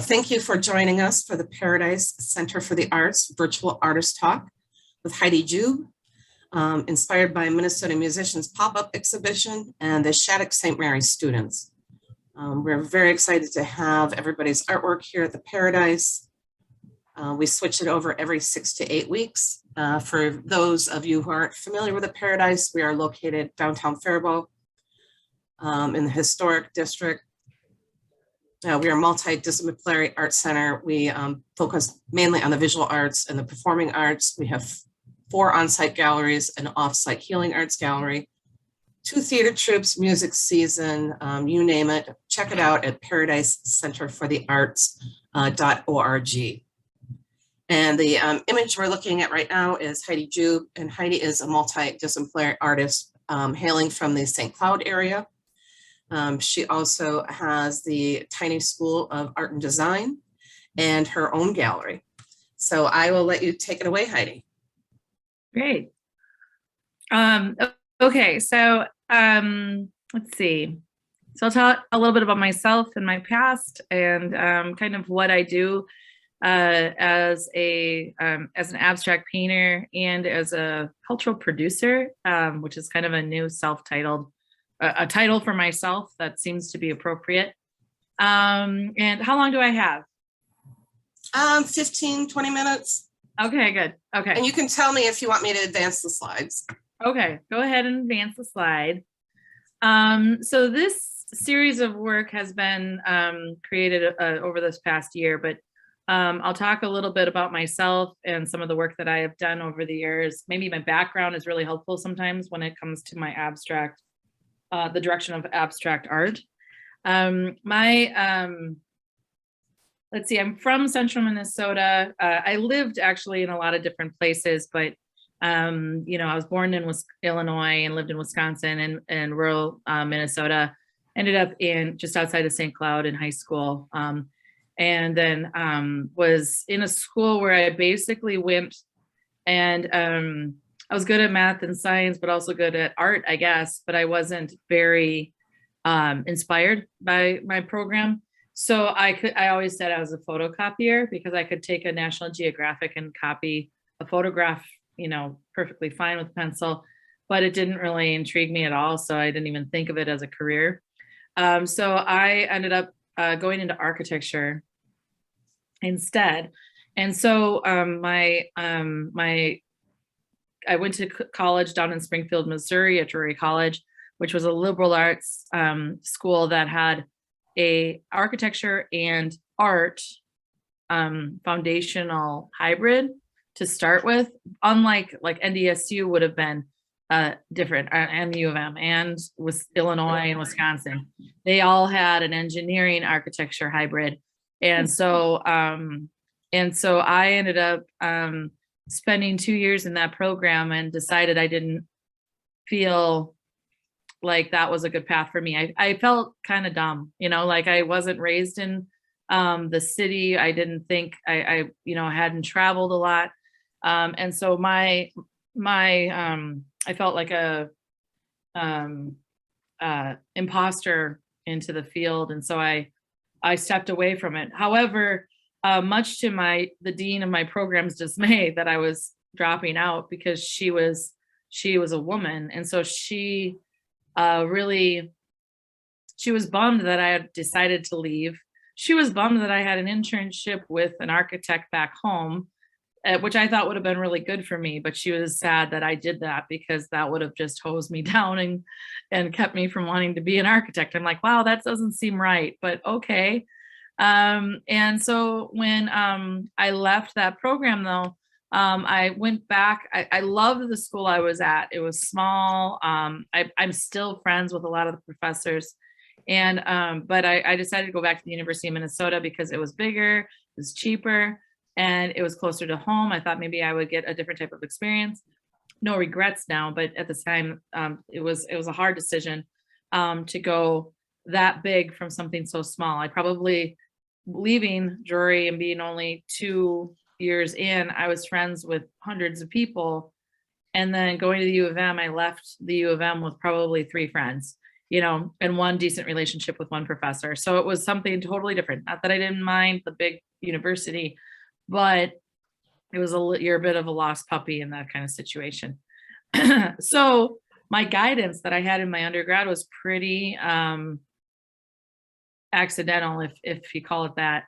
Thank you for joining us for the Paradise Center for the Arts Virtual Artist Talk with Heidi Jeub, inspired by Minnesota musicians pop-up exhibition and the Shattuck St. Mary students. We're very excited to have everybody's artwork here at the Paradise. We switch it over every 6 to 8 weeks. For those of you who aren't familiar with the Paradise, we are located downtown Faribault in the historic district. We are a multidisciplinary art center. We focus mainly on the visual arts and the performing arts. We have 4 on-site galleries, an off-site healing arts gallery, 2 theater troupes, music season, you name it. Check it out at paradisecenterforthearts.org. And the image we're looking at right now is Heidi Jeub, and Heidi is a multidisciplinary artist hailing from the St. Cloud area. She also has the Tiny School of Art and Design and her own gallery. So I will let you take it away, Heidi. Great. Okay, so let's see. So I'll talk a little bit about myself and my past and kind of what I do as an abstract painter and as a cultural producer, which is kind of a new self-titled a title for myself that seems to be appropriate. And how long do I have? 15, 20 minutes. Okay, good. Okay. And you can tell me if you want me to advance the slides. Okay, go ahead and advance the slide. So this series of work has been created over this past year, but I'll talk a little bit about myself and some of the work that I have done over the years. Maybe my background is really helpful sometimes when it comes to my abstract the direction of abstract art. Let's see, I'm from central Minnesota. I lived actually in a lot of different places, but I was born in Illinois and lived in Wisconsin and rural Minnesota. Ended up in just outside of St. Cloud in high school. And then was in a school where I basically went and I was good at math and science, but also good at art, I guess, but I wasn't very inspired by my program. So I always said I was a photocopier because I could take a National Geographic and copy a photograph, perfectly fine with pencil, but it didn't really intrigue me at all. So I didn't even think of it as a career. So I ended up going into architecture instead. And so I went to college down in Springfield, Missouri at Drury College, which was a liberal arts school that had a architecture and art foundational hybrid to start with, unlike like NDSU would have been different, and U of M and with Illinois and Wisconsin. They all had an engineering architecture hybrid. And so I ended up spending 2 years in that program and decided I didn't feel like that was a good path for me. I felt kind of dumb, like I wasn't raised in the city. I didn't think I hadn't traveled a lot. And so I felt like a imposter into the field. And so I stepped away from it. However, much to the dean of my program's dismay that I was dropping out because she was a woman. And so she was bummed that I had decided to leave. She was bummed that I had an internship with an architect back home, which I thought would have been really good for me. But she was sad that I did that because that would have just hosed me down and kept me from wanting to be an architect. I'm like, wow, that doesn't seem right, but okay. And so when I left that program though, I went back. I loved the school I was at. It was small. I'm still friends with a lot of the professors. But I decided to go back to the University of Minnesota because it was bigger, it was cheaper, and it was closer to home. I thought maybe I would get a different type of experience. No regrets now, but at the time, it was a hard decision to go that big from something so small. I probably leaving Drury and being only 2 years in, I was friends with hundreds of people. And then going to the U of M, I left the U of M with probably 3 friends, and one decent relationship with one professor. So it was something totally different. Not that I didn't mind the big university, but it was you're a bit of a lost puppy in that kind of situation. So my guidance that I had in my undergrad was pretty accidental, if you call it that.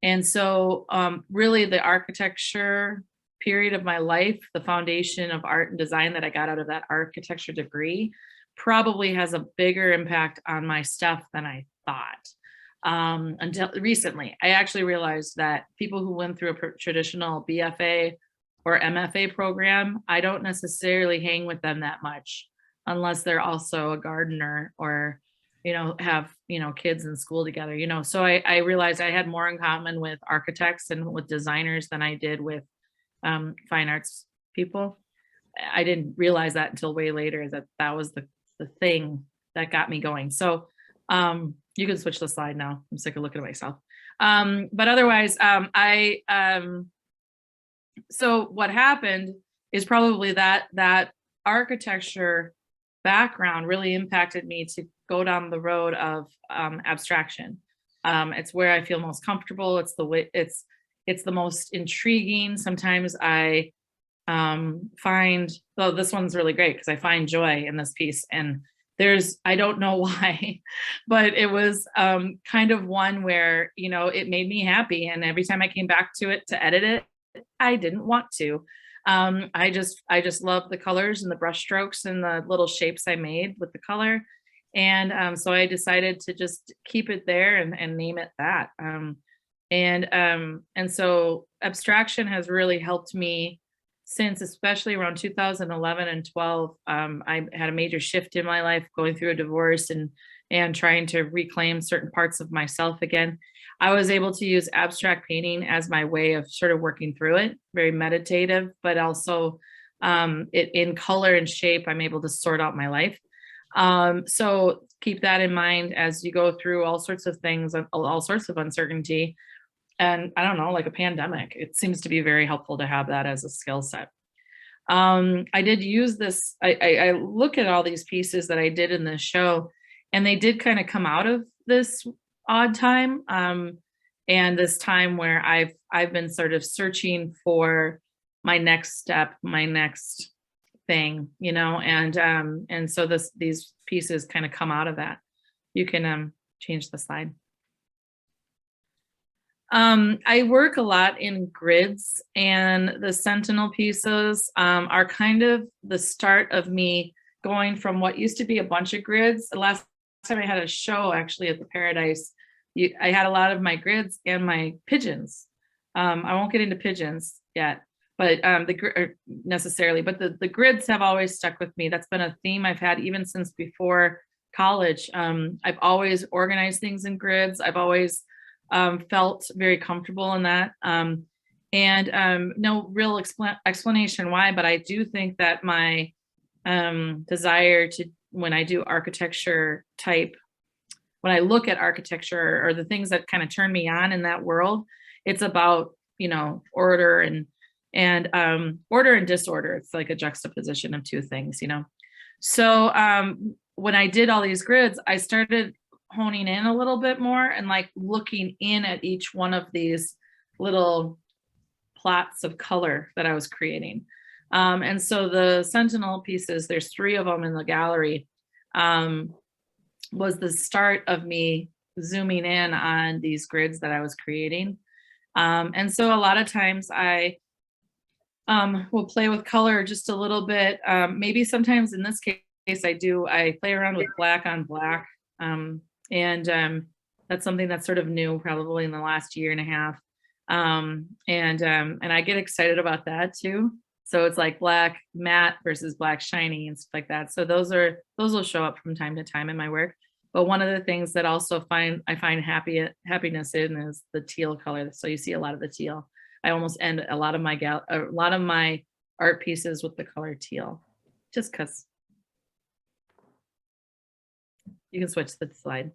And so really the architecture period of my life, the foundation of art and design that I got out of that architecture degree probably has a bigger impact on my stuff than I thought. Until recently, I actually realized that people who went through a traditional BFA or MFA program, I don't necessarily hang with them that much unless they're also a gardener or, have, kids in school together, So I realized I had more in common with architects and with designers than I did with fine arts people. I didn't realize that until way later, that was the thing that got me going. So you can switch the slide now. I'm sick of looking at myself. But otherwise, so what happened is probably that architecture background really impacted me to go down the road of abstraction. It's where I feel most comfortable. It's the most intriguing. Sometimes I find, well, this one's really great because I find joy in this piece, and I don't know why, but it was kind of one where, it made me happy. And every time I came back to it to edit it, I didn't want to. I just love the colors and the brush strokes and the little shapes I made with the color. And so I decided to just keep it there and name it that. And so abstraction has really helped me since, especially around 2011 and 12. I had a major shift in my life, going through a divorce and trying to reclaim certain parts of myself again. I was able to use abstract painting as my way of sort of working through it, very meditative, but also in color and shape, I'm able to sort out my life. So keep that in mind as you go through all sorts of things, all sorts of uncertainty. And I don't know, like a pandemic, it seems to be very helpful to have that as a skill set. I did use this, I look at all these pieces that I did in this show, and they did kind of come out of this odd time. And this time where I've been sort of searching for my next step, my next thing, and so these pieces kind of come out of that. You can change the slide. I work a lot in grids, and the Sentinel pieces are kind of the start of me going from what used to be a bunch of grids. The last time I had a show actually at the Paradise, I had a lot of my grids and my pigeons. I won't get into pigeons yet, but necessarily, but the grids have always stuck with me. That's been a theme I've had even since before college. I've always organized things in grids. I've always felt very comfortable in that. No real explanation why, but I do think that my desire to, when I do architecture type, when I look at architecture or the things that kind of turn me on in that world, it's about, order and order and disorder. It's like a juxtaposition of two things, So when I did all these grids, I started honing in a little bit more and like looking in at each one of these little plots of color that I was creating. And so the Sentinel pieces, there's 3 of them in the gallery, was the start of me zooming in on these grids that I was creating. And so a lot of times I will play with color just a little bit. Maybe sometimes in this case I play around with black on black. And that's something that's sort of new probably in the last year and a half. And I get excited about that too. So it's like black matte versus black shiny and stuff like that. So those will show up from time to time in my work. But one of the things that also I find happiness in is the teal color. So you see a lot of the teal. I almost end a lot of my art pieces with the color teal, just because. You can switch the slide.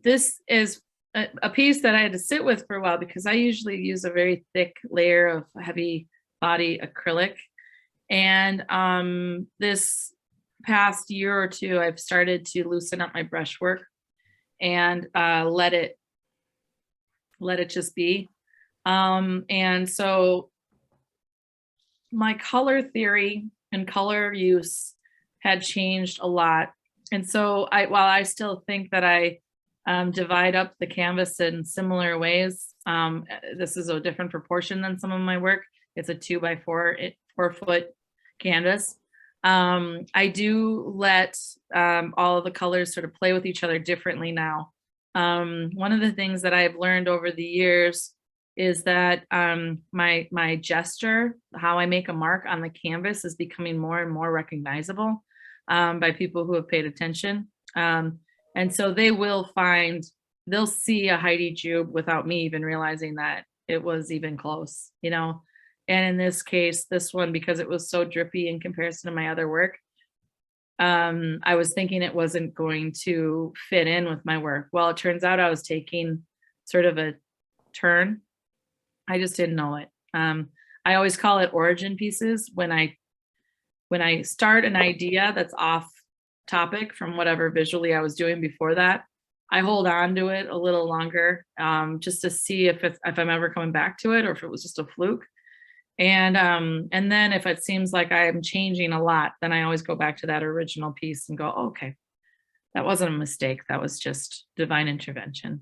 This is a piece that I had to sit with for a while because I usually use a very thick layer of heavy body acrylic. And this past year or two, I've started to loosen up my brushwork and let it just be. And so my color theory and color use had changed a lot. And so while I still think that I divide up the canvas in similar ways, this is a different proportion than some of my work. It's a 2x4 4-foot canvas. I do let all of the colors sort of play with each other differently now. One of the things that I've learned over the years is that my gesture, how I make a mark on the canvas, is becoming more and more recognizable by people who have paid attention. And so they'll see a Heidi Jeub without me even realizing that it was even close, you know? And in this case, this one, because it was so drippy in comparison to my other work, I was thinking it wasn't going to fit in with my work. Well, it turns out I was taking sort of a turn. I just didn't know it. I always call it origin pieces when I start an idea that's off topic from whatever visually I was doing before that. I hold on to it a little longer, just to see if I'm ever coming back to it or if it was just a fluke. And then if it seems like I'm changing a lot, then I always go back to that original piece and go, oh, okay, that wasn't a mistake. That was just divine intervention.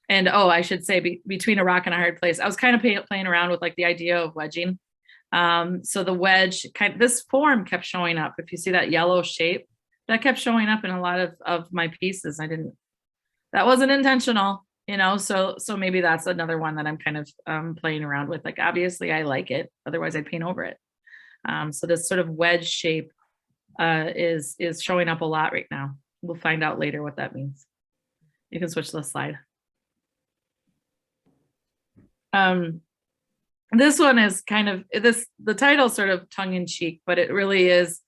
And oh, I should say between a rock and a hard place, I was kind of playing around with like the idea of wedging. So the wedge this form kept showing up. If you see that yellow shape, that kept showing up in a lot of my pieces. That wasn't intentional, you know, so maybe that's another one that I'm kind of playing around with. Like, obviously I like it, otherwise I'd paint over it. So this sort of wedge shape is showing up a lot right now. We'll find out later what that means. You can switch to the slide. This one is kind of the title sort of tongue in cheek, but it really is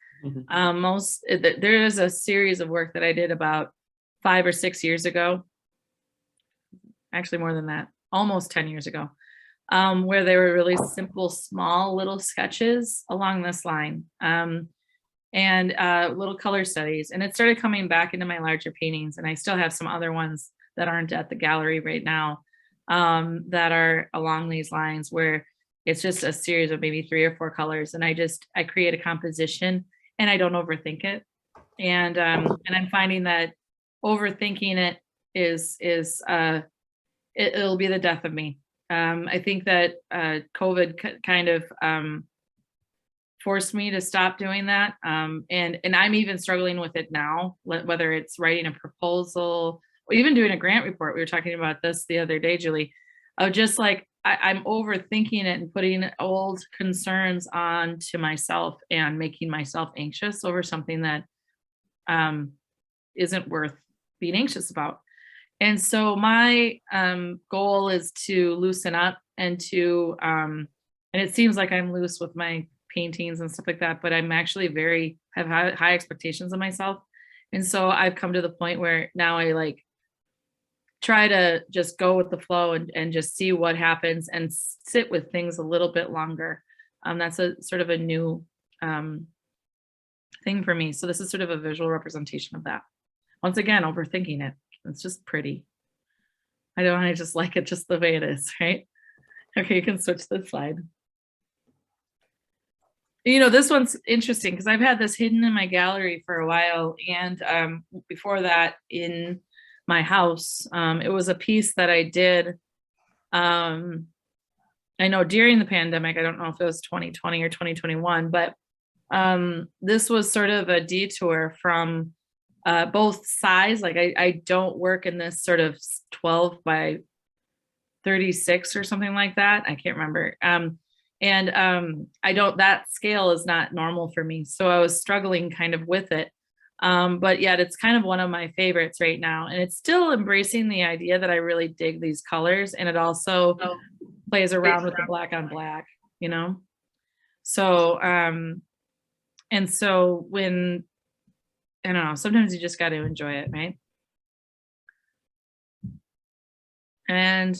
there is a series of work that I did about 5 or 6 years ago. Actually more than that, almost 10 years ago, where they were really simple, small little sketches along this line, and little color studies. And it started coming back into my larger paintings. And I still have some other ones that aren't at the gallery right now, that are along these lines where it's just a series of maybe 3 or 4 colors. And I create a composition and I don't overthink it. And I'm finding that overthinking it it'll be the death of me. I think that COVID kind of forced me to stop doing that. And I'm even struggling with it now, whether it's writing a proposal or even doing a grant report. We were talking about this the other day, Julie, of just like, I'm overthinking it and putting old concerns on to myself and making myself anxious over something that isn't worth being anxious about. And so my goal is to loosen up and and it seems like I'm loose with my paintings and stuff like that, but I'm actually have high expectations of myself. And so I've come to the point where now I like try to just go with the flow and just see what happens and sit with things a little bit longer. That's a sort of a new thing for me. So this is sort of a visual representation of that. Once again, overthinking it. It's just pretty. I just like it just the way it is, right? Okay, you can switch the slide. You know, this one's interesting because I've had this hidden in my gallery for a while. And before that, in my house, it was a piece that I did. I know during the pandemic, I don't know if it was 2020 or 2021, but this was sort of a detour from both size. Like I don't work in this sort of 12 by 36 or something like that. I can't remember. That scale is not normal for me. So I was struggling kind of with it. But yet it's kind of one of my favorites right now. And it's still embracing the idea that I really dig these colors. And it also plays around with the black on black, you know? So, and so when, I don't know, sometimes you just got to enjoy it, right? And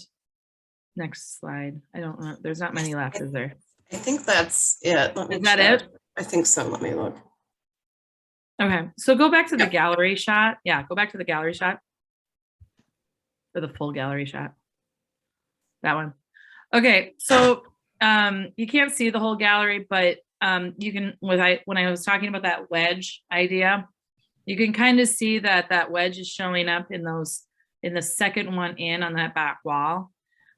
next slide. I don't know. There's not many left, is there? I think that's it. Is that it? I think so. Let me look. Okay, so go back to the Yep. gallery shot. Yeah, go back to the gallery shot. For the full gallery shot. That one. Okay, so you can't see the whole gallery, but you can, when I was talking about that wedge idea, you can kind of see that that wedge is showing up in the second one in on that back wall.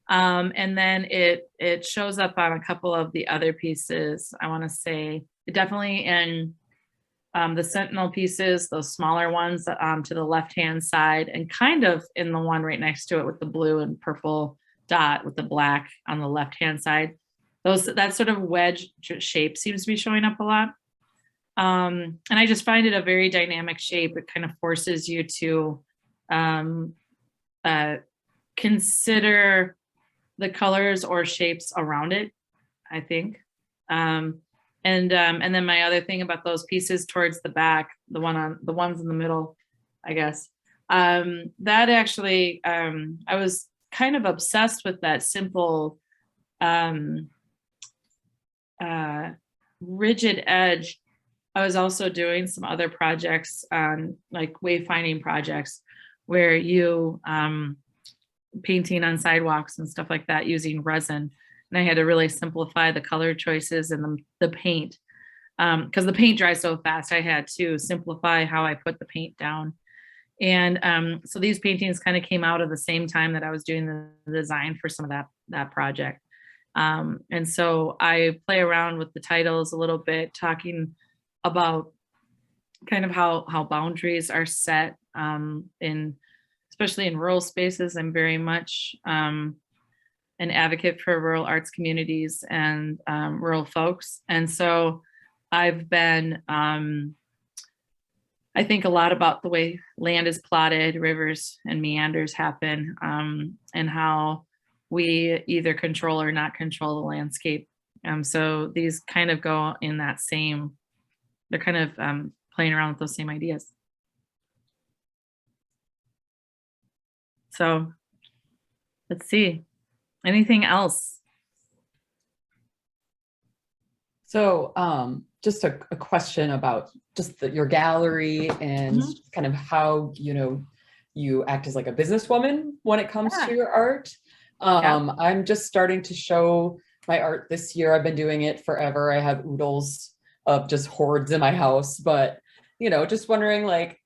And then it shows up on a couple of the other pieces. I want to say definitely in the sentinel pieces, those smaller ones to the left-hand side, and kind of in the one right next to it with the blue and purple dot with the black on the left-hand side. That sort of wedge shape seems to be showing up a lot. And I just find it a very dynamic shape. It kind of forces you to consider the colors or shapes around it, I think. And then my other thing about those pieces towards the back, the ones in the middle, I guess, that actually, I was kind of obsessed with that simple, rigid edge. I was also doing some other projects on like wayfinding projects where you painting on sidewalks and stuff like that using resin. And I had to really simplify the color choices and the paint because the paint dries so fast. I had to simplify how I put the paint down. And so these paintings kind of came out at the same time that I was doing the design for some of that project. And so I play around with the titles a little bit, talking about kind of how boundaries are set especially in rural spaces. I'm very much an advocate for rural arts communities and rural folks. And so I've been, I think a lot about the way land is plotted, rivers and meanders happen, and how we either control or not control the landscape. So these kind of go in that same, they're kind of playing around with those same ideas. So let's see, anything else? So just a question about just your gallery and kind of how, you act as like a businesswoman when it comes to your art. I'm just starting to show my art this year. I've been doing it forever. I have oodles of just hordes in my house, but, just wondering like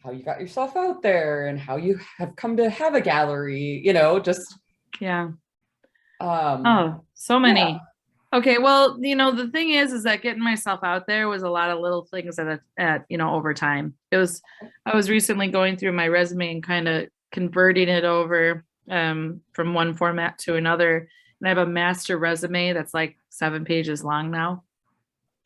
how you got yourself out there and how you have come to have a gallery, just. Yeah. Oh, so many. Yeah. Okay, well, the thing is that getting myself out there was a lot of little things at over time. I was recently going through my resume and kind of converting it over from one format to another. And I have a master resume that's like 7 pages long now.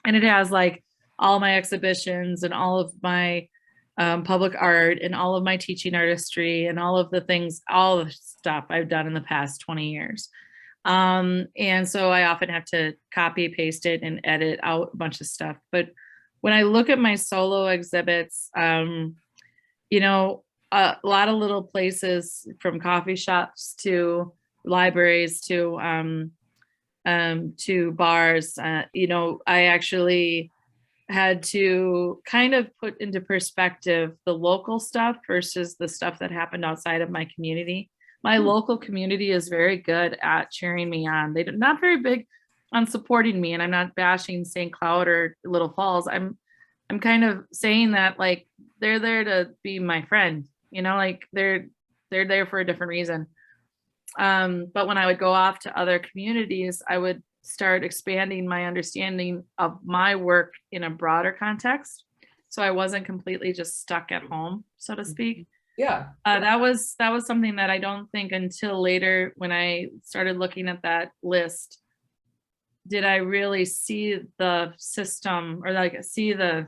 And it has like all my exhibitions and all of my public art and all of my teaching artistry and all of the things, all the stuff I've done in the past 20 years. And so I often have to copy, paste it, and edit out a bunch of stuff. But when I look at my solo exhibits, a lot of little places from coffee shops to libraries to bars, I actually had to kind of put into perspective the local stuff versus the stuff that happened outside of my community. My local community is very good at cheering me on. They're not very big on supporting me, and I'm not bashing St. Cloud or Little Falls. I'm kind of saying that like they're there to be my friend, like they're there for a different reason. But when I would go off to other communities, I would start expanding my understanding of my work in a broader context. So I wasn't completely just stuck at home, so to speak. Yeah. That was something that I don't think until later when I started looking at that list, did I really see the system or like see the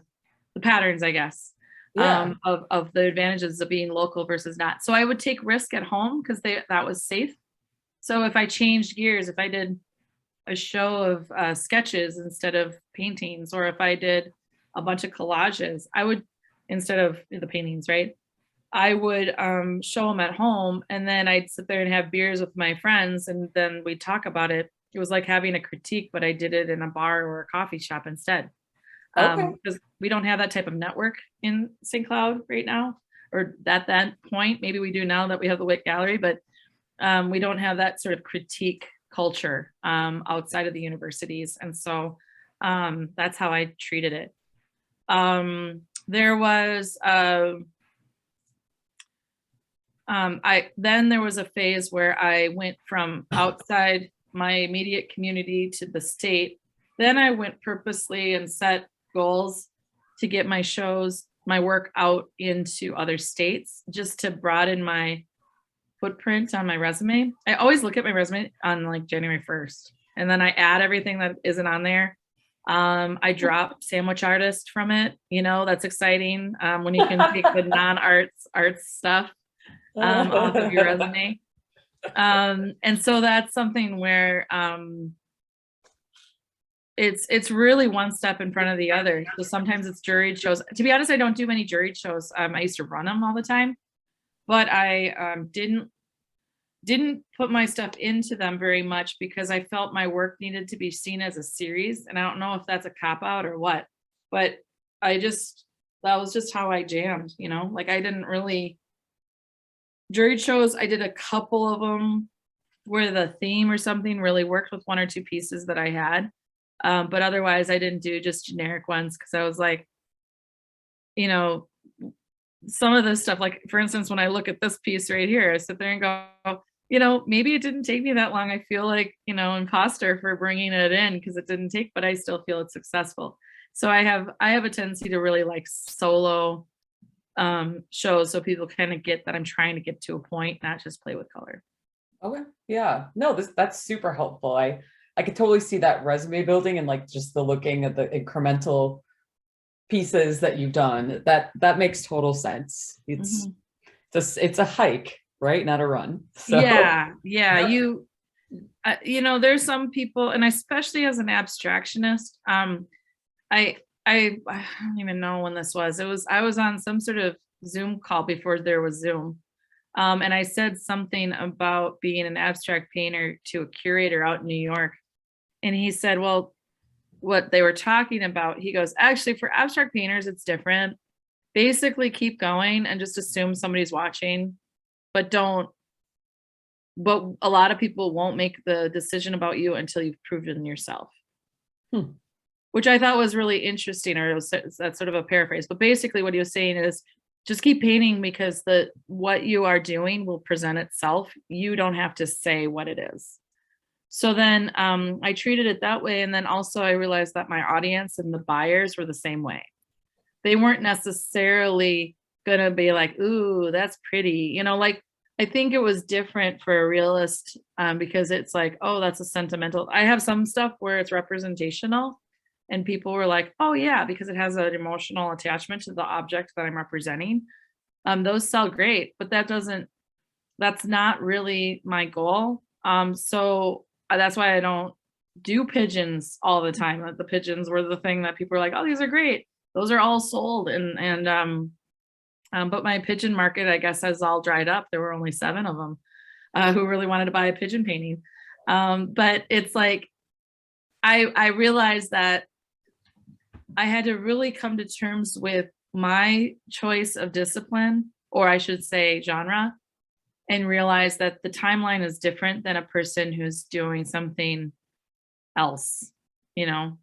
patterns, I guess, of the advantages of being local versus not. So I would take risk at home because that was safe. So if I changed gears, if I did a show of sketches instead of paintings, or if I did a bunch of collages, I would, instead of the paintings, right? I would show them at home, and then I'd sit there and have beers with my friends, and then we'd talk about it. It was like having a critique, but I did it in a bar or a coffee shop instead. Okay. Because we don't have that type of network in St. Cloud right now, or at that point. Maybe we do now that we have the Wick Gallery, but we don't have that sort of critique culture outside of the universities. And so that's how I treated it. There was there was a phase where I went from outside my immediate community to the state. Then I went purposely and set goals to get my shows, my work out into other states, just to broaden my footprint on my resume. I always look at my resume on like January 1st, and then I add everything that isn't on there. I drop sandwich artist from it. That's exciting when you can take the non-arts stuff off of your resume. And so that's something where it's really one step in front of the other. So sometimes it's juried shows. To be honest, I don't do many juried shows. I used to run them all the time, but I didn't put my stuff into them very much because I felt my work needed to be seen as a series. And I don't know if that's a cop out or what, but that was just how I jammed, like I didn't really juried shows. I did a couple of them where the theme or something really worked with one or two pieces that I had. But otherwise I didn't do just generic ones because I was like, some of this stuff, like for instance, when I look at this piece right here, I sit there and go, maybe it didn't take me that long. I feel like, imposter for bringing it in because it didn't take, but I still feel it's successful. So I have a tendency to really like solo shows, so people kind of get that I'm trying to get to a point, not just play with color. Okay. Yeah. No, that's super helpful. I could totally see that resume building and like just the looking at the incremental pieces that you've done. That makes total sense. It's it's a hike, right? Not a run. So yeah. There's some people, and especially as an abstractionist, I don't even know when this was. I was on some sort of Zoom call before there was Zoom. And I said something about being an abstract painter to a curator out in New York. And he said, well, what they were talking about, he goes, actually, for abstract painters, it's different. Basically, keep going and just assume somebody's watching, but a lot of people won't make the decision about you until you've proven yourself. Which I thought was really interesting, or that's sort of a paraphrase. But basically what he was saying is just keep painting because what you are doing will present itself. You don't have to say what it is. So then I treated it that way. And then also I realized that my audience and the buyers were the same way. They weren't necessarily going to be like, ooh, that's pretty. Like I think it was different for a realist because it's like, oh, that's a sentimental. I have some stuff where it's representational and people were like, oh yeah, because it has an emotional attachment to the object that I'm representing. Those sell great, but that's not really my goal. So that's why I don't do pigeons all the time. The pigeons were the thing that people were like, oh, these are great. Those are all sold. But my pigeon market, I guess, has all dried up. There were only 7 of them who really wanted to buy a pigeon painting. But it's like, I realized that I had to really come to terms with my choice of discipline, or I should say genre, and realize that the timeline is different than a person who's doing something else, and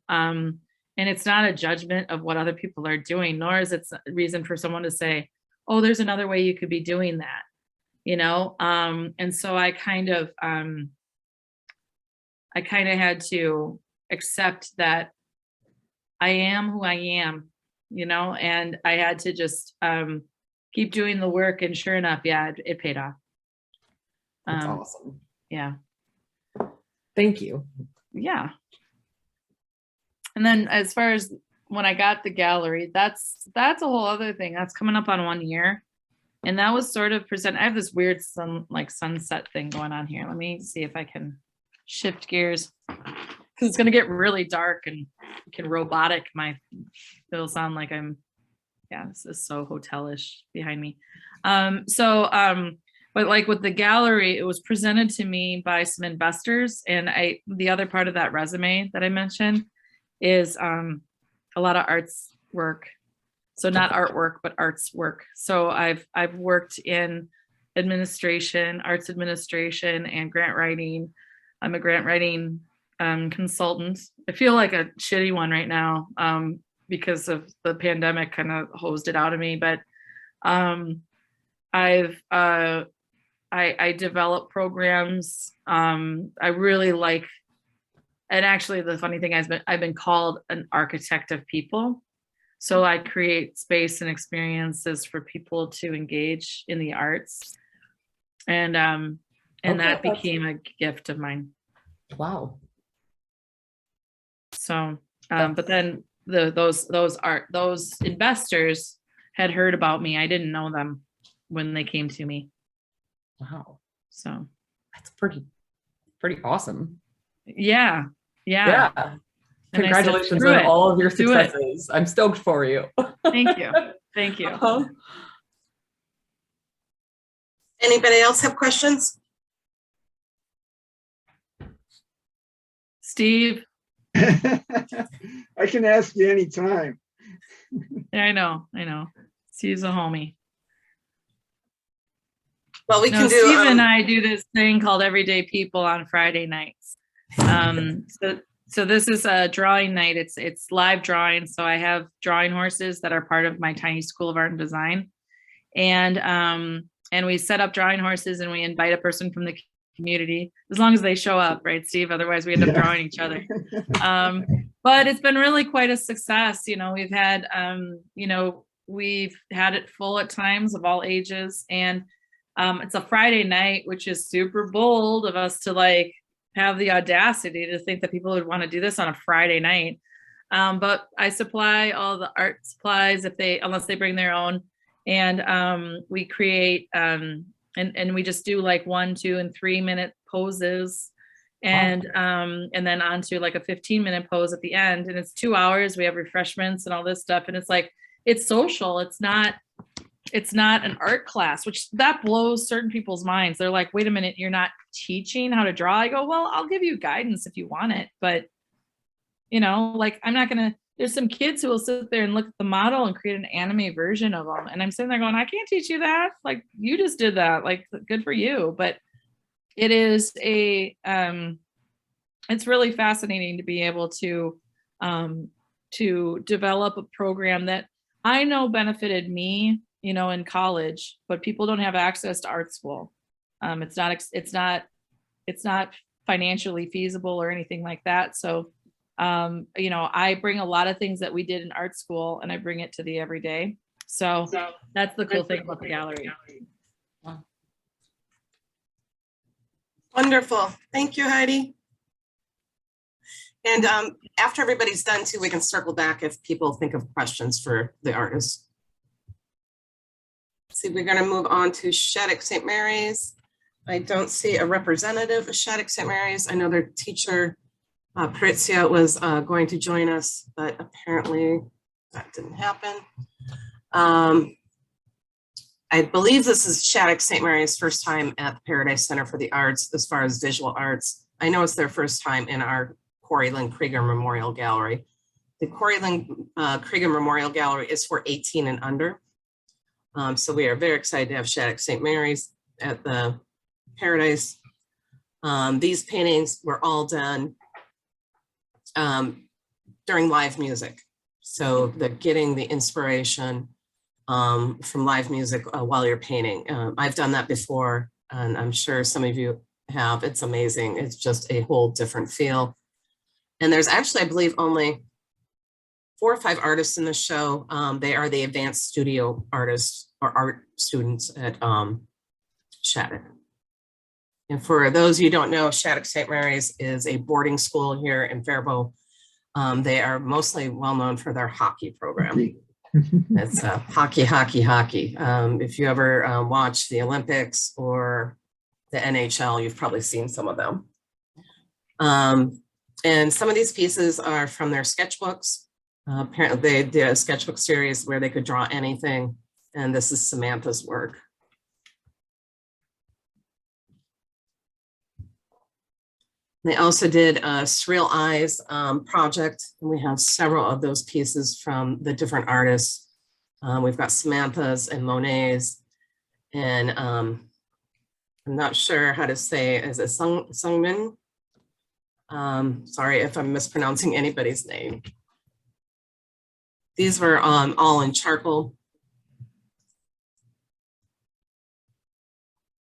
it's not a judgment of what other people are doing, nor is it a reason for someone to say, oh, there's another way you could be doing that, and so I kind of had to accept that I am who I am, and I had to just keep doing the work, and sure enough, yeah, it paid off. That's awesome. Yeah. Thank you. Yeah. And then as far as when I got the gallery, that's a whole other thing. That's coming up on 1 year. And that was sort of I have this weird sunset thing going on here. Let me see if I can shift gears, because it's going to get really dark and robotic. It'll sound like this is so hotelish behind me. But like with the gallery, it was presented to me by some investors. And the other part of that resume that I mentioned is a lot of arts work. So not artwork, but arts work. So I've worked in administration, arts administration, and grant writing. I'm a grant writing consultant. I feel like a shitty one right now because of the pandemic kind of hosed it out of me. But I develop programs. I really like, and actually the funny thing I've been called an architect of people. So I create space and experiences for people to engage in the arts. And that became a gift of mine. Wow. So, but then those investors had heard about me. I didn't know them when they came to me. Wow. So that's pretty awesome. Yeah. Congratulations on all of your successes. I'm stoked for you. Thank you. Thank you. Anybody else have questions? Steve? I can ask you anytime. Yeah, I know. Steve's a homie. Well, we can do. Steve and I do this thing called Everyday People on Friday nights. So this is a drawing night. It's live drawing. So I have drawing horses that are part of my tiny school of art and design, and we set up drawing horses and we invite a person from the community, as long as they show up, right, Steve? Otherwise, we end up drawing each other. But it's been really quite a success. We've had it full at times of all ages, and it's a Friday night, which is super bold of us to like have the audacity to think that people would want to do this on a Friday night. But I supply all the art supplies unless they bring their own, and we create and we just do like 1, 2, and 3 minute poses, and then onto like a 15-minute pose at the end, and it's 2 hours. We have refreshments and all this stuff, and it's like, it's social. It's not an art class, which that blows certain people's minds. They're like, wait a minute, you're not teaching how to draw? I go, well, I'll give you guidance if you want it, but like, I'm not gonna, there's some kids who will sit there and look at the model and create an anime version of them, and I'm sitting there going, I can't teach you that. Like, you just did that, like, good for you. But it is it's really fascinating to be able to develop a program that I know benefited me, in college, but people don't have access to art school. It's not financially feasible or anything like that. So, I bring a lot of things that we did in art school and I bring it to the everyday. So that's the cool thing about the gallery. Wow. Wonderful. Thank you, Heidi. And after everybody's done too, we can circle back if people think of questions for the artists. See, we're going to move on to Shattuck St. Mary's. I don't see a representative of Shattuck St. Mary's. I know their teacher, Patricia, was going to join us, but apparently that didn't happen. I believe this is Shattuck St. Mary's first time at the Paradise Center for the Arts as far as visual arts. I know it's their first time in our Corey Lynn Krieger Memorial Gallery. The Corey Lynn Krieger Memorial Gallery is for 18 and under. So we are very excited to have Shattuck St. Mary's at the Paradise. These paintings were all done during live music. So they're getting the inspiration from live music while you're painting. I've done that before, and I'm sure some of you have. It's amazing. It's just a whole different feel. And there's actually, I believe, only 4 or 5 artists in the show. They are the advanced studio artists or art students at Shattuck. And for those of you who don't know, Shattuck St. Mary's is a boarding school here in Faribault. They are mostly well known for their hockey program. It's hockey. If you ever watch the Olympics or the NHL, you've probably seen some of them. And some of these pieces are from their sketchbooks. Apparently they did a sketchbook series where they could draw anything. And this is Samantha's work. They also did a Surreal Eyes project. And we have several of those pieces from the different artists. We've got Samantha's and Monet's, and I'm not sure how to say, is it Sungmin? Sorry if I'm mispronouncing anybody's name. These were all in charcoal.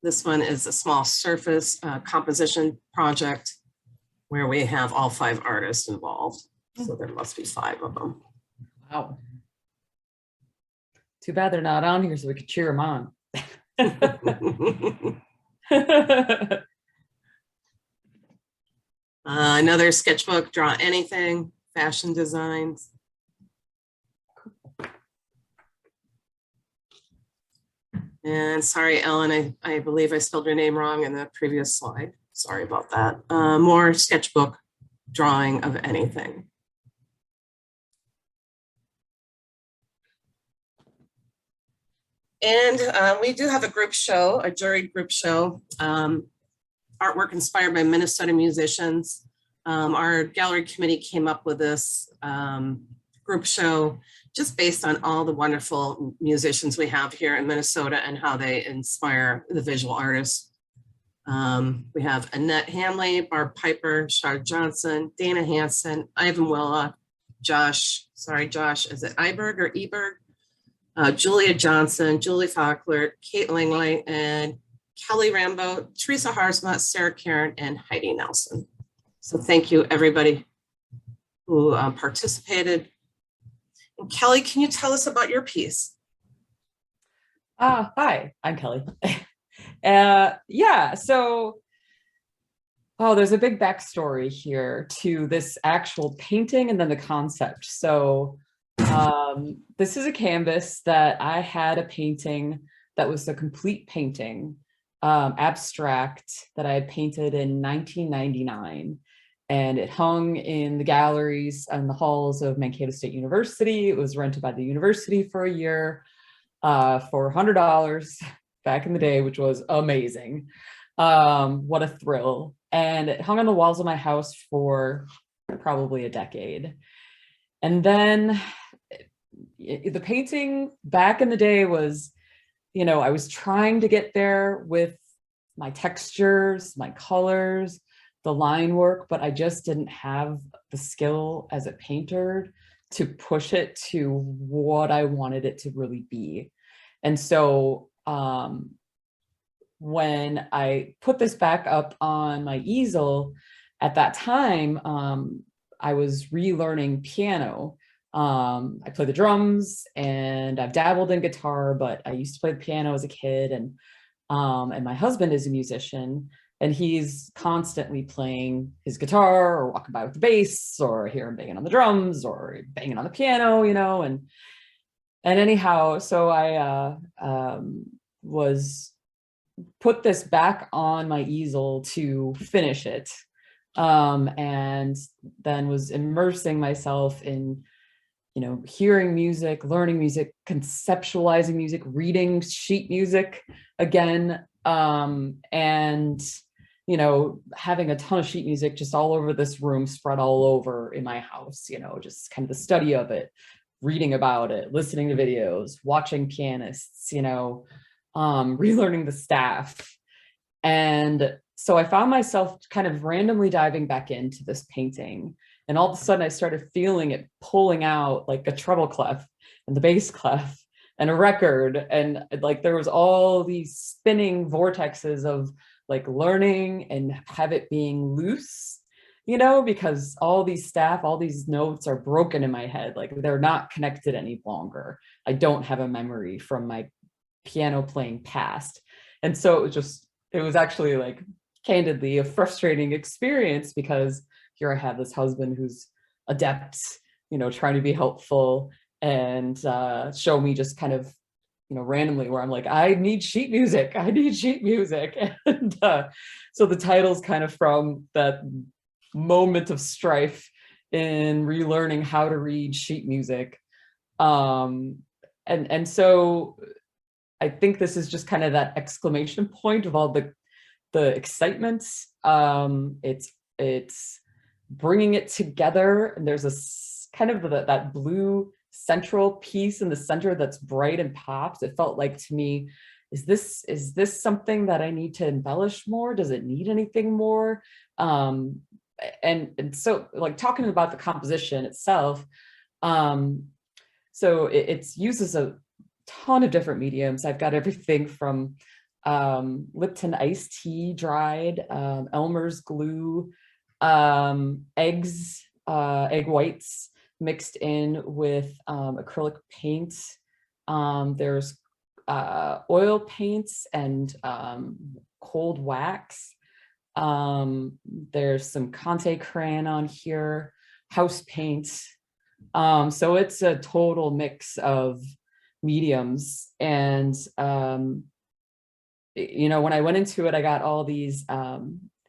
This one is a small surface composition project where we have all 5 artists involved. So there must be 5 of them. Wow. Too bad they're not on here so we could cheer them on. Another sketchbook, Draw Anything, fashion designs. And sorry, Ellen, I believe I spelled your name wrong in the previous slide. Sorry about that. More sketchbook drawing of anything. And we do have a group show, a juried group show, artwork inspired by Minnesota musicians. Our gallery committee came up with this group show just based on all the wonderful musicians we have here in Minnesota and how they inspire the visual artists. We have Annette Hanley, Barb Piper, Shar Johnson, Dana Hansen, Ivan Willa, Josh, is it Iberg or Eberg? Julia Johnson, Julie Fackler, Kate Langley, and Kelly Rambo, Teresa Harsma, Sarah Karen, and Heidi Nelson. So thank you, everybody who participated. And Kelly, can you tell us about your piece? Hi, I'm Kelly. Yeah, so, there's a big backstory here to this actual painting and then the concept. So this is a canvas that I had a painting that was a complete painting, abstract, that I had painted in 1999. And it hung in the galleries and the halls of Mankato State University. It was rented by the university for a year for $100 back in the day, which was amazing. What a thrill. And it hung on the walls of my house for probably a decade. And then the painting back in the day was, I was trying to get there with my textures, my colors, the line work, but I just didn't have the skill as a painter to push it to what I wanted it to really be. And so when I put this back up on my easel, at that time, I was relearning piano. I play the drums and I've dabbled in guitar, but I used to play the piano as a kid, and my husband is a musician, and he's constantly playing his guitar or walking by with the bass, or I hear him banging on the drums or banging on the piano, and anyhow, so I was put this back on my easel to finish it, and then was immersing myself in hearing music, learning music, conceptualizing music, reading sheet music again, and having a ton of sheet music just all over this room, spread all over in my house, just kind of the study of it, reading about it, listening to videos, watching pianists, relearning the staff. And so I found myself kind of randomly diving back into this painting. And all of a sudden I started feeling it pulling out like a treble clef and the bass clef and a record. And like there was all these spinning vortexes of like learning and have it being loose, because all these staff, all these notes are broken in my head. Like they're not connected any longer. I don't have a memory from my piano playing past. And so it was actually like candidly a frustrating experience, because here I have this husband who's adept, trying to be helpful and show me just kind of, randomly where I'm like, I need sheet music. And so the title's kind of from that moment of strife in relearning how to read sheet music. And so I think this is just kind of that exclamation point of all the excitement. It's it's bringing it together. And there's kind of that blue central piece in the center that's bright and pops. It felt like to me, is this something that I need to embellish more? Does it need anything more? And so like talking about the composition itself, so it uses a ton of different mediums. I've got everything from Lipton iced tea dried, Elmer's glue, eggs, egg whites mixed in with acrylic paint. There's oil paints and cold wax. There's some Conte crayon on here, house paint. So it's a total mix of mediums. And, you know, when I went into it, I got all these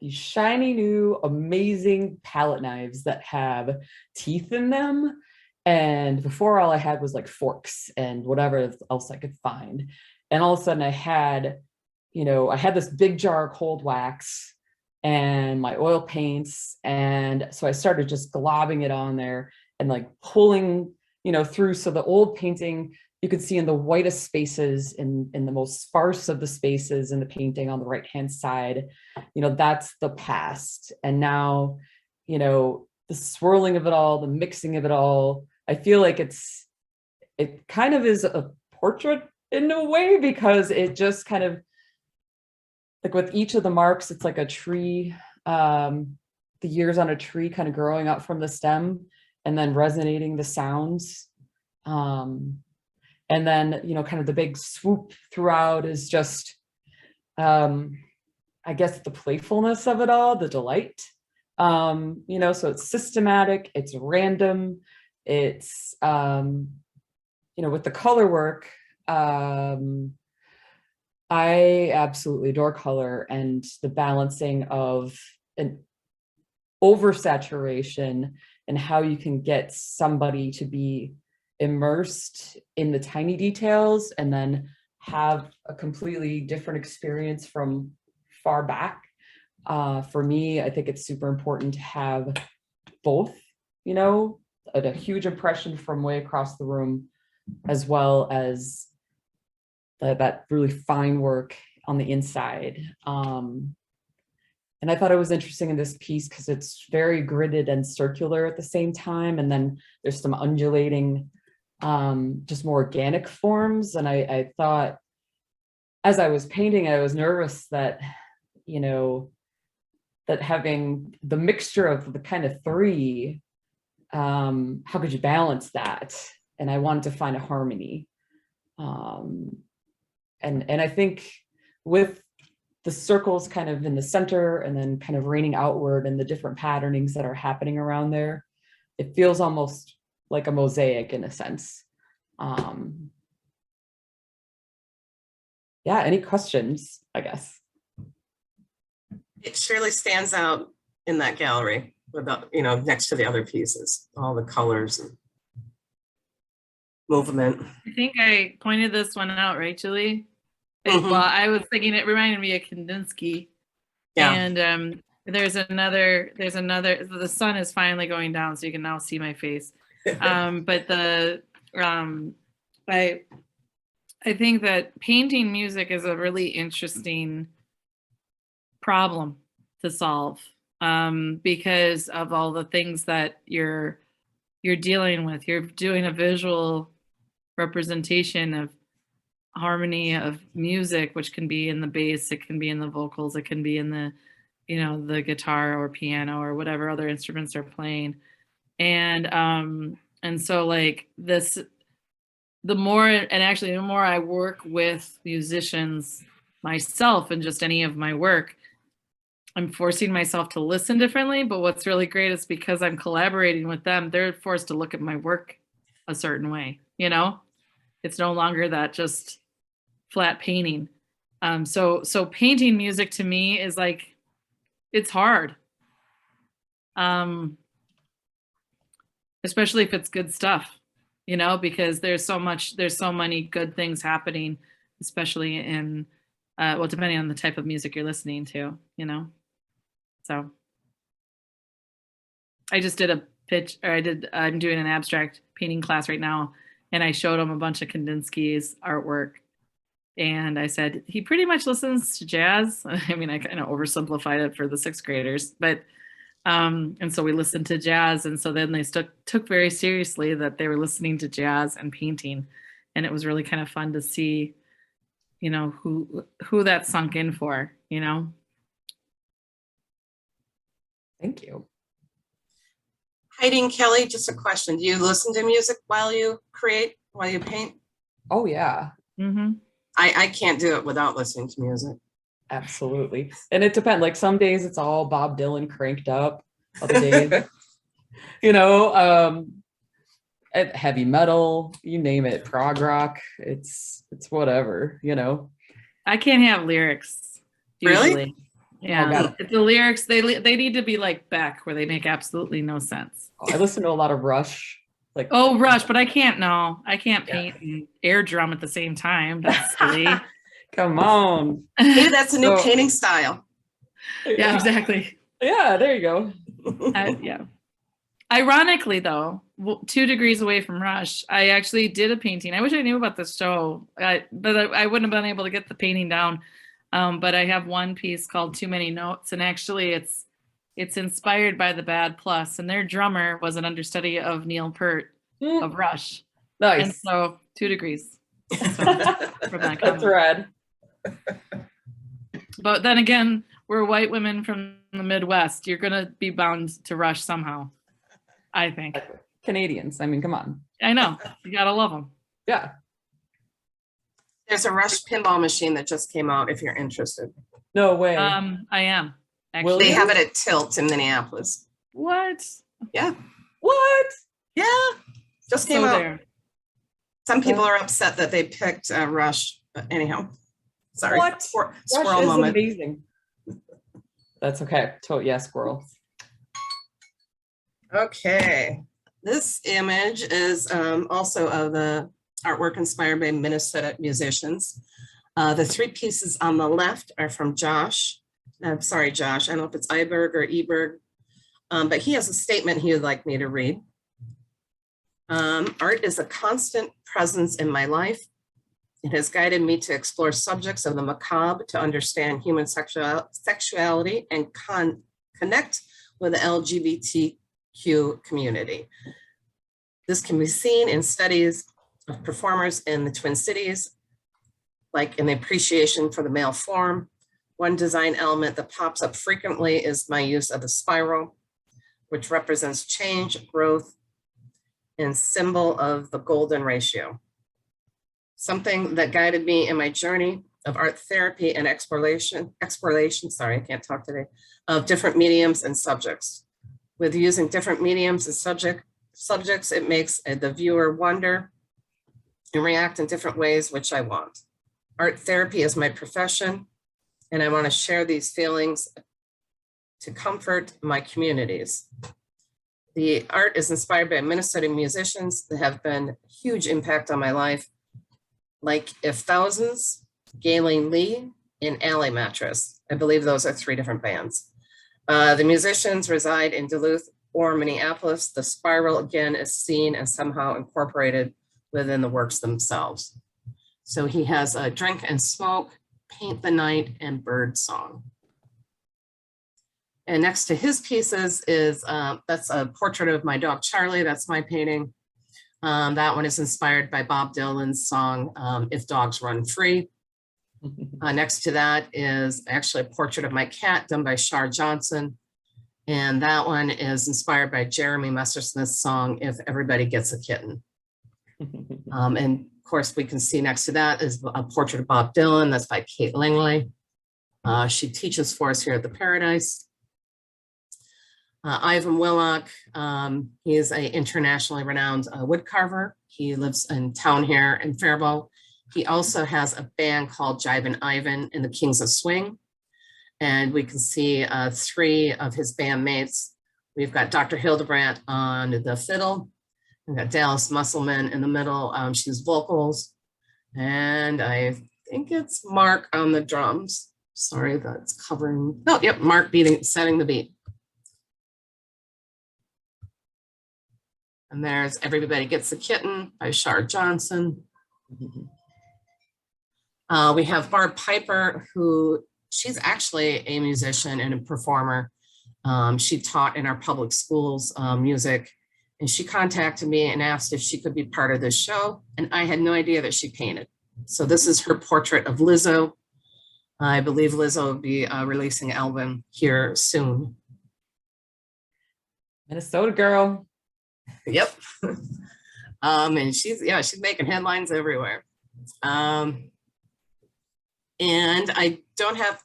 shiny new amazing palette knives that have teeth in them. And before, all I had was like forks and whatever else I could find. And all of a sudden I had, you know, I had this big jar of cold wax and my oil paints. And so I started just globbing it on there and like pulling, you know, through. So the old painting, you could see in the whitest spaces, in the most sparse of the spaces in the painting on the right-hand side, you know, that's the past. And now, you know, the swirling of it all, the mixing of it all, I feel like it kind of is a portrait in a way, because it just kind of, like with each of the marks, it's like a tree, the years on a tree kind of growing up from the stem and then resonating the sounds. And then, you know, kind of the big swoop throughout is just, I guess, the playfulness of it all, the delight. You know, so it's systematic, it's random, it's, you know, with the color work, I absolutely adore color and the balancing of an oversaturation and how you can get somebody to be immersed in the tiny details and then have a completely different experience from far back. For me, I think it's super important to have both, you know, a huge impression from way across the room, as well as that really fine work on the inside. And I thought it was interesting in this piece because it's very gridded and circular at the same time. And then there's some undulating, just more organic forms. And I thought, as I was painting, I was nervous that, you know, that having the mixture of the kind of three, how could you balance that? And I wanted to find a harmony. And I think with the circles kind of in the center and then kind of raining outward and the different patternings that are happening around there, it feels almost like a mosaic in a sense. Yeah, any questions, I guess? It surely stands out in that gallery without, you know, next to the other pieces, all the colors and movement. I think I pointed this one out, right, Julie? Mhm. Well, I was thinking it reminded me of Kandinsky. Yeah. And there's another, the sun is finally going down, so you can now see my face. But I think that painting music is a really interesting problem to solve, because of all the things that you're dealing with. You're doing a visual representation of harmony of music, which can be in the bass, it can be in the vocals, it can be in the, you know, the guitar or piano or whatever other instruments they're playing. And so like this, the more I work with musicians myself and just any of my work, I'm forcing myself to listen differently. But what's really great is because I'm collaborating with them, they're forced to look at my work a certain way, you know? It's no longer that just flat painting. So painting music to me is like, it's hard. Especially if it's good stuff, you know, because there's so many good things happening, especially in, well, depending on the type of music you're listening to, you know, so. I just did a pitch, or I'm doing an abstract painting class right now, and I showed him a bunch of Kandinsky's artwork. And I said, he pretty much listens to jazz. I mean, I kind of oversimplified it for the sixth graders, but, and so we listened to jazz. And so then they took very seriously that they were listening to jazz and painting. And it was really kind of fun to see, you know, who that sunk in for, you know? Thank you. Heidi and Kelly, just a question. Do you listen to music while you create, while you paint? Oh yeah, Mm-hmm. I can't do it without listening to music. absolutely. And it depends. Like some days it's all Bob Dylan cranked up. Other days, you know, heavy metal, you name it, prog rock. It's whatever, you know. I can't have lyrics. Really? Usually. Yeah. God. The lyrics, they need to be like Beck, where they make absolutely no sense. I listen to a lot of Rush. Like, Oh, Rush, but I can't paint and air drum at the same time. That's silly. come on. Maybe that's a new So- painting style. Yeah, exactly. Yeah, there you go. Yeah. Ironically, though, 2 degrees away from Rush, I actually did a painting. I wish I knew about this show, but I wouldn't have been able to get the painting down. But I have one piece called Too Many Notes, and actually it's inspired by the Bad Plus, and their drummer was an understudy of Neil Peart of Rush. And Nice. so 2 degrees. From that That's comment. rad. But then again, we're white women from the Midwest. You're gonna be bound to Rush somehow, I think. Canadians. I mean, come on. I know, you gotta love them. Yeah. There's a Rush pinball machine that just came out if you're interested. No way. I am Will actually. They you? have it at Tilt in Minneapolis. What? Yeah. What? Yeah. Just came So out. there. Some people are upset that they picked Rush, but anyhow. Sorry. What? Squirrel Rush is moment. amazing. That's okay. Yeah, squirrel. Okay. This image is also of the artwork inspired by Minnesota musicians. The 3 pieces on the left are from Josh. I'm sorry, Josh. I don't know if it's Iberg or Eberg, but he has a statement he would like me to read. Art is a constant presence in my life. It has guided me to explore subjects of the macabre, to understand human sexuality and connect with the LGBTQ community. This can be seen in studies of performers in the Twin Cities, like in the appreciation for the male form. One design element that pops up frequently is my use of the spiral, which represents change, growth, and symbol of the golden ratio. Something that guided me in my journey of art therapy and exploration, sorry, I can't talk today, of different mediums and subjects. With using different mediums and subjects, it makes the viewer wonder and react in different ways, which I want. Art therapy is my profession, and I want to share these feelings to comfort my communities. The art is inspired by Minnesota musicians that have been a huge impact on my life, like If Thousands, Galen Lee, and Alley Mattress. I believe those are 3 different bands. The musicians reside in Duluth or Minneapolis. The spiral again is seen and somehow incorporated within the works themselves. So he has a Drink and Smoke, Paint the Night, and Bird Song. And next to his pieces is, that's a portrait of my dog, Charlie. That's my painting. That one is inspired by Bob Dylan's song, If Dogs Run Free. Next to that is actually a portrait of my cat done by Shar Johnson. And that one is inspired by Jeremy Messersmith's song, If Everybody Gets a Kitten. And of course, we can see next to that is a portrait of Bob Dylan. That's by Kate Langley. She teaches for us here at the Paradise. Ivan Willock, he is an internationally renowned wood carver. He lives in town here in Faribault. He also has a band called Jive Ivan and the Kings of Swing. And we can see 3 of his bandmates. We've got Dr. Hildebrandt on the fiddle. We've got Dallas Musselman in the middle. She's vocals. And I think it's Mark on the drums. Sorry, that's covering. Oh, yep, Mark setting the beat. And there's Everybody Gets a Kitten by Shar Johnson. We have Barb Piper, who she's actually a musician and a performer. She taught in our public schools music, and she contacted me and asked if she could be part of this show. And I had no idea that she painted. So this is her portrait of Lizzo. I believe Lizzo will be releasing an album here soon. Minnesota girl. Yep. And she's making headlines everywhere. And I don't have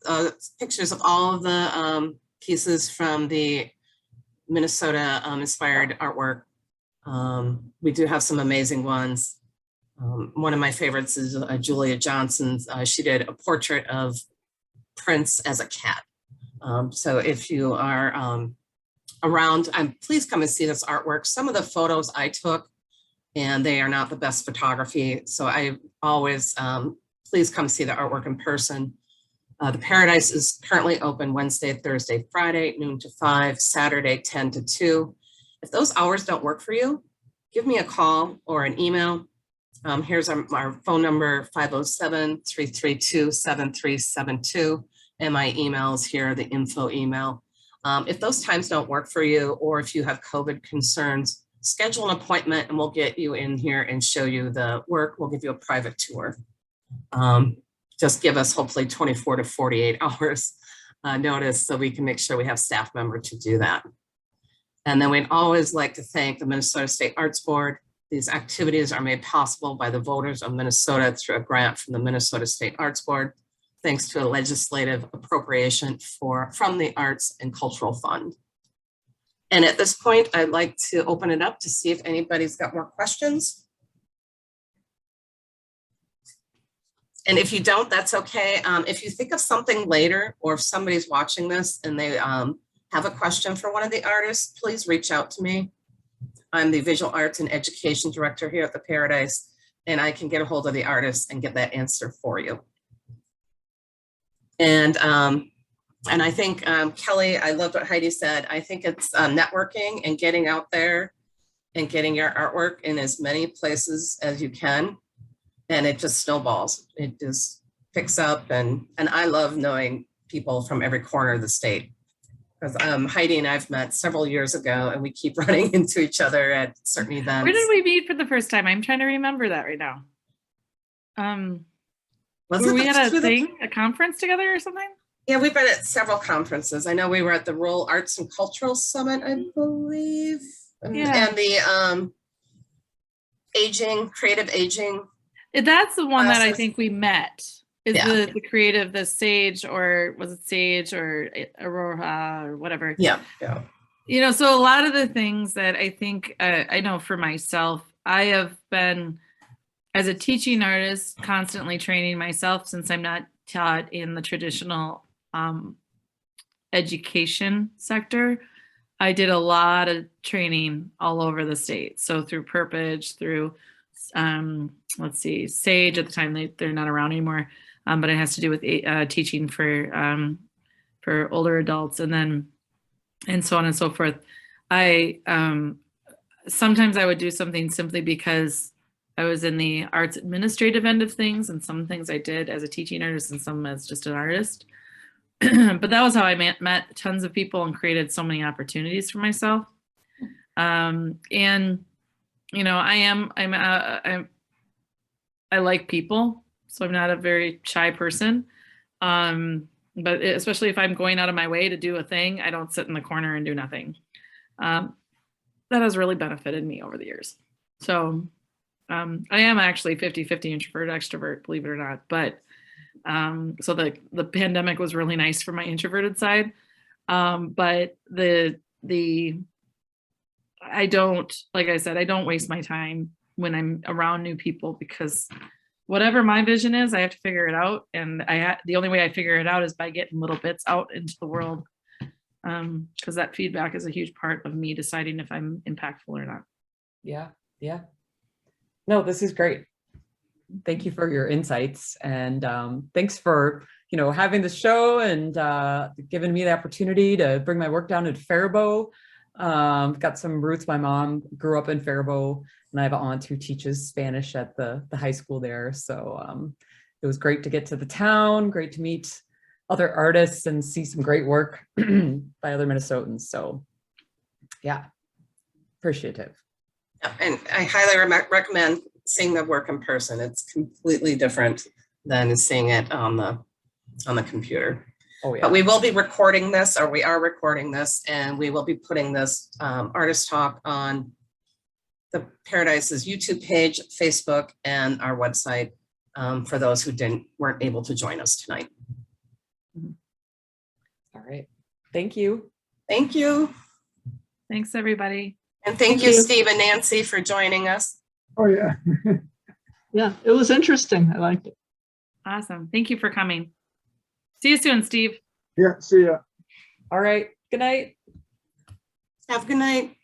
pictures of all of the pieces from the Minnesota inspired artwork. We do have some amazing ones. One of my favorites is Julia Johnson's. She did a portrait of Prince as a cat. So if you are around, please come and see this artwork. Some of the photos I took, and they are not the best photography. So I always, please come see the artwork in person. The Paradise is currently open Wednesday, Thursday, Friday, noon to 5, Saturday, 10 to 2. If those hours don't work for you, give me a call or an email. Here's our phone number, 507-332-7372. And my email is here, the info email. If those times don't work for you, or if you have COVID concerns, schedule an appointment and we'll get you in here and show you the work. We'll give you a private tour. Just give us hopefully 24 to 48 hours notice so we can make sure we have staff member to do that. And then we'd always like to thank the Minnesota State Arts Board. These activities are made possible by the voters of Minnesota through a grant from the Minnesota State Arts Board, thanks to a legislative appropriation from the Arts and Cultural Fund. And at this point, I'd like to open it up to see if anybody's got more questions. And if you don't, that's okay. If you think of something later, or if somebody's watching this and they have a question for one of the artists, please reach out to me. I'm the Visual Arts and Education Director here at the Paradise, and I can get a hold of the artist and get that answer for you. And I think, Kelly, I loved what Heidi said. I think it's networking and getting out there and getting your artwork in as many places as you can. And it just snowballs. It just picks up. And I love knowing people from every corner of the state. Because Heidi and I've met several years ago, and we keep running into each other at certain events. Where did we meet for the first time? I'm trying to remember that right now. Were we at a conference together or something? Yeah, we've been at several conferences. I know we were at the Rural Arts and Cultural Summit, I believe. Yeah. And the creative aging. That's the one that I think we met. Is Yeah. the creative, the Sage, or was it Sage or Aurora or whatever? Yeah. You know, so a lot of the things that I think I know for myself, I have been, as a teaching artist, constantly training myself since I'm not taught in the traditional education sector. I did a lot of training all over the state. So through Purpage, through, let's see, Sage at the time, they're not around anymore. But it has to do with teaching for older adults, and so on and so forth. Sometimes I would do something simply because I was in the arts administrative end of things, and some things I did as a teaching artist and some as just an artist. But that was how I met tons of people and created so many opportunities for myself. And you know, I like people. So I'm not a very shy person, but especially if I'm going out of my way to do a thing, I don't sit in the corner and do nothing. That has really benefited me over the years. So I am actually 50-50 introvert, extrovert, believe it or not. But so the pandemic was really nice for my introverted side. But I don't, like I said, I don't waste my time when I'm around new people, because whatever my vision is, I have to figure it out. And the only way I figure it out is by getting little bits out into the world. Because that feedback is a huge part of me deciding if I'm impactful or not. Yeah. No, this is great. Thank you for your insights. And thanks for, having the show and giving me the opportunity to bring my work down at Faribault. Got some roots. My mom grew up in Faribault, and I have an aunt who teaches Spanish at the high school there. So it was great to get to the town, great to meet other artists and see some great work by other Minnesotans. So yeah, appreciative. Yeah, and I highly recommend seeing the work in person. It's completely different than seeing it on the computer. Oh yeah. But we will be recording this, or we are recording this, and we will be putting this artist talk on the Paradise's YouTube page, Facebook, and our website for those who weren't able to join us tonight. All right. Thank you. Thank you. Thanks, everybody. And thank you, Steve and Nancy, for joining us. Oh, yeah. Yeah, it was interesting. I liked it. Awesome. Thank you for coming. See you soon, Steve. Yeah, see ya. All right. Good night. Have a good night.